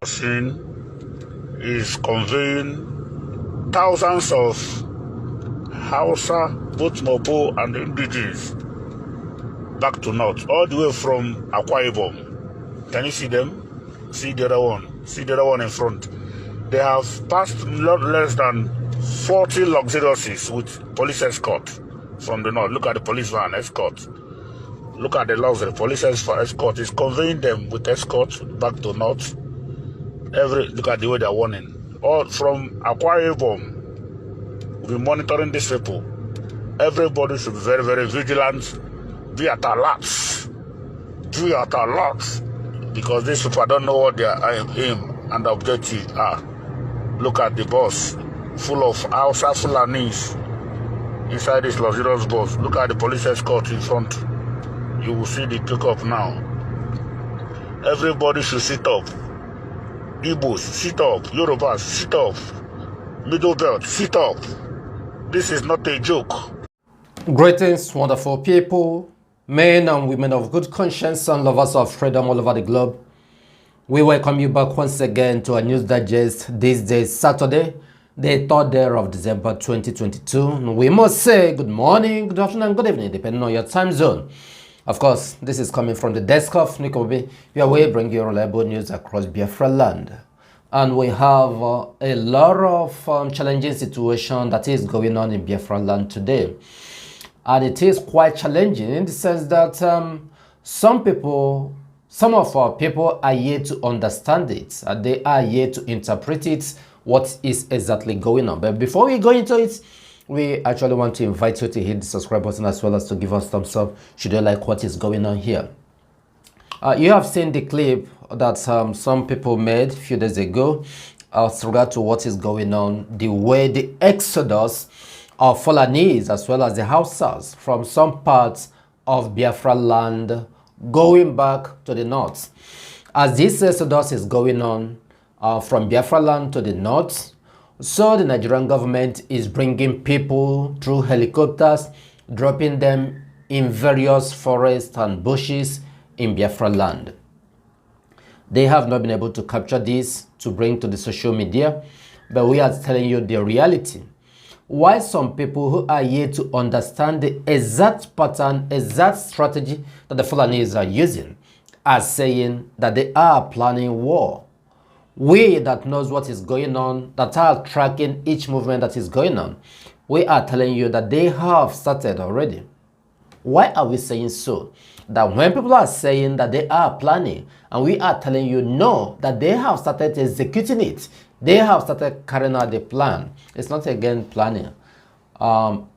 scene is conveying thousands of Hausa, both Mobo and Indigenous, back to north, all the way from Akwa Ibom. Can you see them? See the other one. See the other one in front. They have passed not less than 40 luxuriouses with police escort from the north. Look at the police van escort. Look at the luxury. Police escort is conveying them with escort back to north. Look at the way they're warning. All from Akwa Ibom. We'll be monitoring these people. Everybody should be very, very vigilant. Be at alerts. Be at alerts. Because these people don't know what their aim and objective are. Look at the bus full of Hausa Fulanis inside this luxurious bus. Look at the police escort in front. You will see the pickup now. Everybody should sit up. Igbos, sit up. Yorubas, sit up. Middle belt, sit up. This is not a joke. Greetings, wonderful people, men and women of good conscience and lovers of freedom all over the globe. We welcome you back once again to our news digest. This day, Saturday, the 3rd day of December 2022. We must say good morning, good afternoon, good evening, depending on your time zone. Of course, this is coming from the desk of Nikobi, your way bring you reliable news across Biafra land. And we have a lot of challenging situation that is going on in Biafra land today. And it is quite challenging in the sense that some of our people are yet to understand it. And they are yet to interpret it, what is exactly going on. But before we go into it, we actually want to invite you to hit the subscribe button as well as to give us thumbs up should you like what is going on here. You have seen the clip that some people made a few days ago with regard to what is going on, the way the exodus of Fulanese as well as the Hausas from some parts of Biafra land going back to the north. As this exodus is going on from Biafra land to the north, so the Nigerian government is bringing people through helicopters, dropping them in various forests and bushes in Biafra land. They have not been able to capture this to bring to the social media, but we are telling you the reality. Why some people who are here to understand the exact pattern, exact strategy that the Fulanese are using are saying that they are planning war. We that knows what is going on, that are tracking each movement that is going on, we are telling you that they have started already. Why are we saying so? That when people are saying that they are planning, and we are telling you no, that they have started executing it, they have started carrying out the plan. It's not again planning.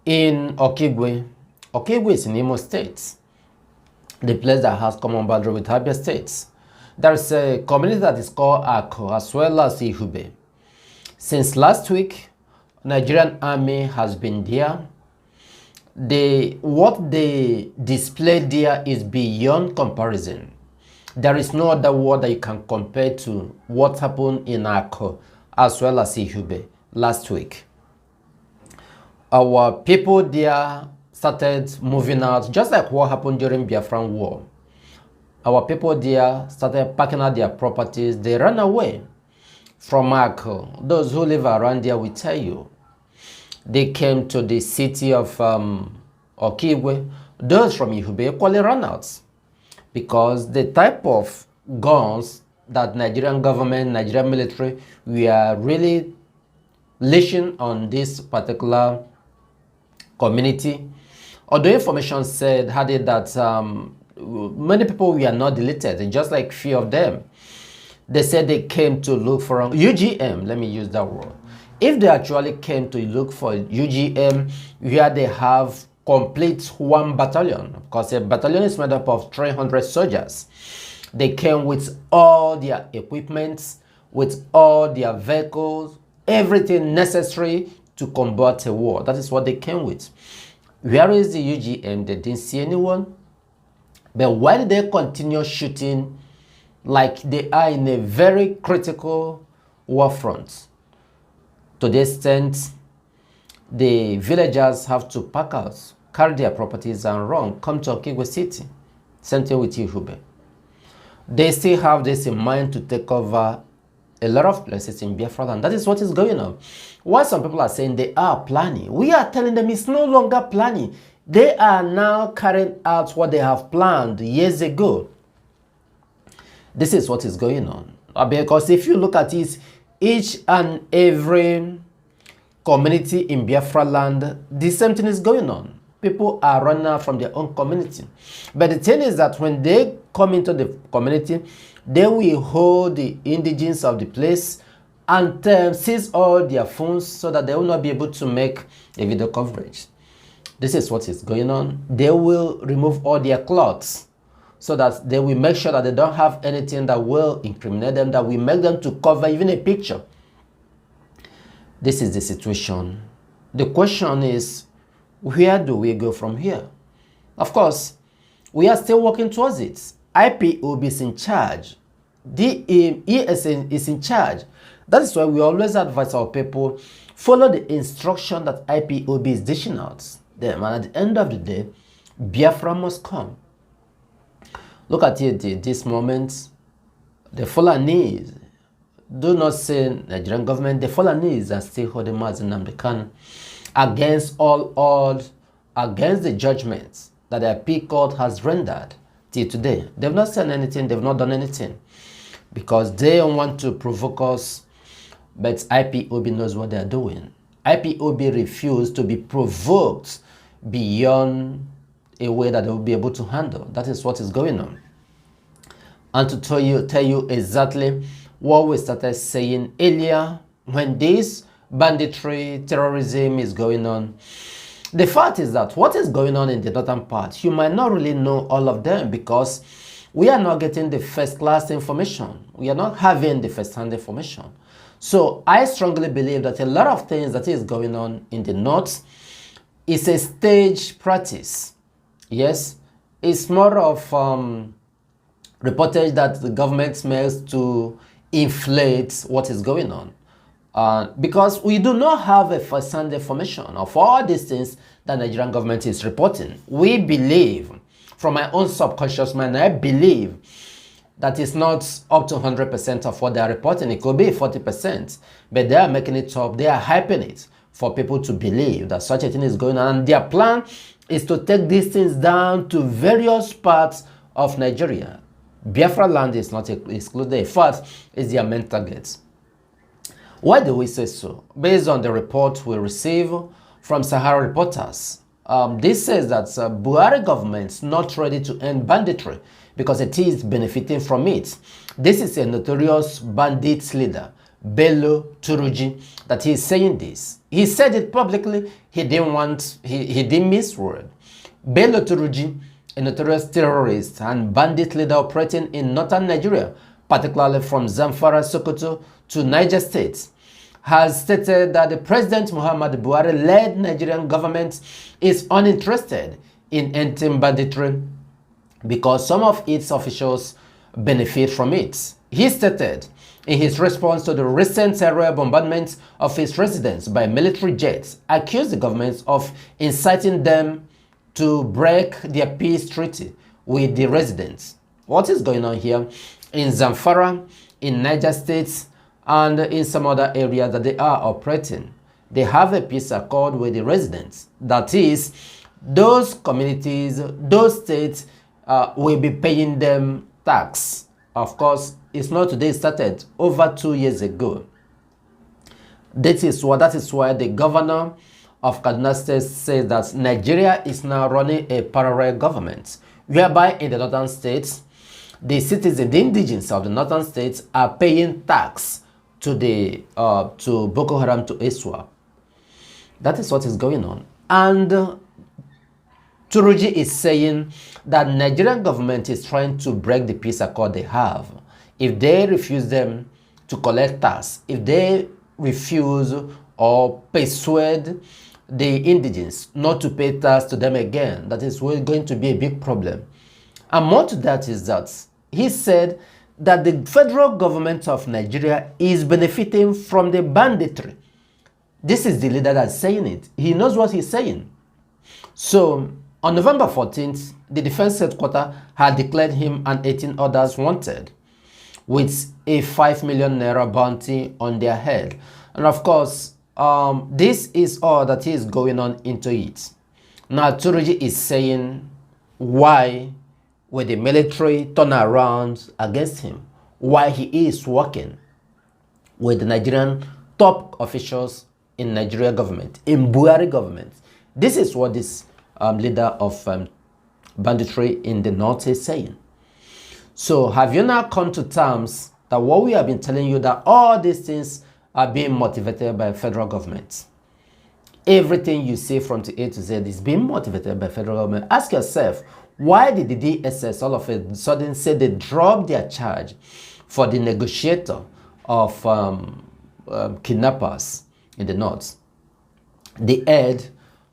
In Okigwe is in Imo State, the place that has common boundary with Abia States. There is a community that is called Ako as well as Ihube. Since last week, Nigerian army has been there. What they displayed there is beyond comparison. There is no other word that you can compare to what happened in Ako as well as Ihube last week. Our people there started moving out, just like what happened during Biafran War. Our people there started packing out their properties. They ran away from Ako. Those who live around there will tell you. They came to the city of Okigwe. Those from Ihube equally ran out because the type of guns that Nigerian government, Nigerian military, we are really leashing on this particular community. Although information had it that many people were not deleted, just like few of them. They said they came to look for UGM, let me use that word. If they actually came to look for UGM, where they have complete one battalion, because a battalion is made up of 300 soldiers. They came with all their equipment, with all their vehicles, everything necessary to combat a war. That is what they came with. Where is the UGM? They didn't see anyone. But why did they continue shooting like they are in a very critical war front? To the extent the villagers have to pack out, carry their properties and run, come to Okigwe City. Same thing with Ihube. They still have this in mind to take over a lot of places in Biafra land. That is what is going on. While some people are saying they are planning, we are telling them it's no longer planning. They are now carrying out what they have planned years ago. This is what is going on. Because if you look at it, each and every community in Biafra land, the same thing is going on. People are running out from their own community. But the thing is that when they come into the community, they will hold the indigenous of the place and seize all their phones so that they will not be able to make a video coverage. This is what is going on. They will remove all their clothes so that they will make sure that they don't have anything that will incriminate them, that will make them to cover even a picture. This is the situation. The question is, where do we go from here? Of course, we are still working towards it. IPOB is in charge. The ESN is in charge. That is why we always advise our people, follow the instruction that IPOB is dishing out. Then, and at the end of the day, Biafra must come. Look at it this moment. The Fulanis, do not say Nigerian government, the Fulanis are still holding FreeNnamdiKanu against all odds, against the judgments that the appeal court has rendered till today. They've not said anything, they've not done anything, because they don't want to provoke us, but IPOB knows what they're doing. IPOB refused to be provoked beyond a way that they will be able to handle. That is what is going on. And to tell you exactly what we started saying earlier, when this banditry, terrorism is going on, the fact is that what is going on in the northern part, you might not really know all of them, because we are not getting the first-class information. We are not having the first-hand information. So I strongly believe that a lot of things that is going on in the north is a stage practice. Yes, it's more of reportage that the government makes to inflate what is going on. Because we do not have a first-hand information of all these things that the Nigerian government is reporting. We believe, from my own subconscious mind, I believe that it's not up to 100% of what they are reporting. It could be 40%, but they are making it up. They are hyping it for people to believe that such a thing is going on. And their plan is to take these things down to various parts of Nigeria. Biafra land is not excluded. In fact, it's their main target. Why do we say so? Based on the report we receive from Sahara reporters, this says that Buhari government is not ready to end banditry because it is benefiting from it. This is a notorious bandits leader, Bello Turji, that he is saying this. He said it publicly. He didn't miss word. Bello Turji, a notorious terrorist and bandit leader operating in northern Nigeria, particularly from Zamfara, Sokoto to Niger State, has stated that the President Muhammad Buhari-led Nigerian government is uninterested in ending banditry because some of its officials benefit from it. He stated in his response to the recent aerial bombardment of his residence by military jets, accused the government of inciting them to break their peace treaty with the residents. What is going on here? In Zamfara, in Niger State, and in some other areas that they are operating, they have a peace accord with the residents. That is, those communities, those states will be paying them tax. Of course, it's not today, it started over 2 years ago. That is why the governor of Kaduna State says that Nigeria is now running a parallel government, whereby in the northern states, the citizens, the indigenous of the northern states, are paying tax to Boko Haram, to ISWAP. That is what is going on. And Turuji is saying that Nigerian government is trying to break the peace accord they have. If they refuse them to collect tax, if they refuse or persuade the indigenous not to pay tax to them again, that is going to be a big problem. And more to that is that he said that the federal government of Nigeria is benefiting from the banditry. This is the leader that's saying it. He knows what he's saying. So, on November 14th, the defense headquarters had declared him and 18 others wanted with a 5 million naira bounty on their head. And of course, this is all that is going on into it. Now, Turuji is saying why would the military turn around against him, why he is working with the Nigerian top officials in Nigeria government, in Buhari government. This is what this leader of banditry in the north is saying. So have you now come to terms that what we have been telling you, that all these things are being motivated by federal government? Everything you say from to A to Z is being motivated by federal government. Ask yourself, why did the DSS all of a sudden say they dropped their charge for the negotiator of kidnappers in the north, the heir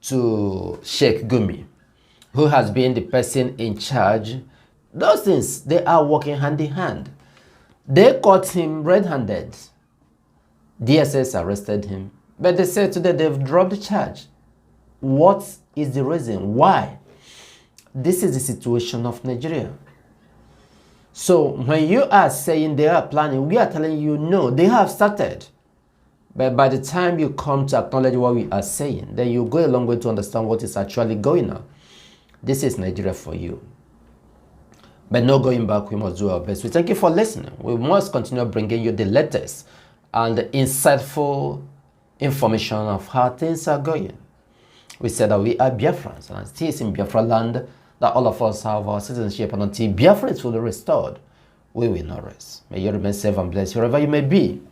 to Sheikh Gumi, who has been the person in charge? Those things, they are working hand in hand. They caught him red-handed. DSS arrested him, but they said today they've dropped the charge. What is the reason? Why? This is the situation of Nigeria. So when you are saying they are planning, we are telling you no, they have started. But by the time you come to acknowledge what we are saying, then you go a long way to understand what is actually going on. This is Nigeria for you. But no going back, we must do our best. We thank you for listening. We must continue bringing you the latest and the insightful information of how things are going. We said that we are Biafrans, and it is in Biafra land that all of us have our citizenship, and until Biafra is fully restored, we will not rest. May you remain safe and blessed wherever you may be.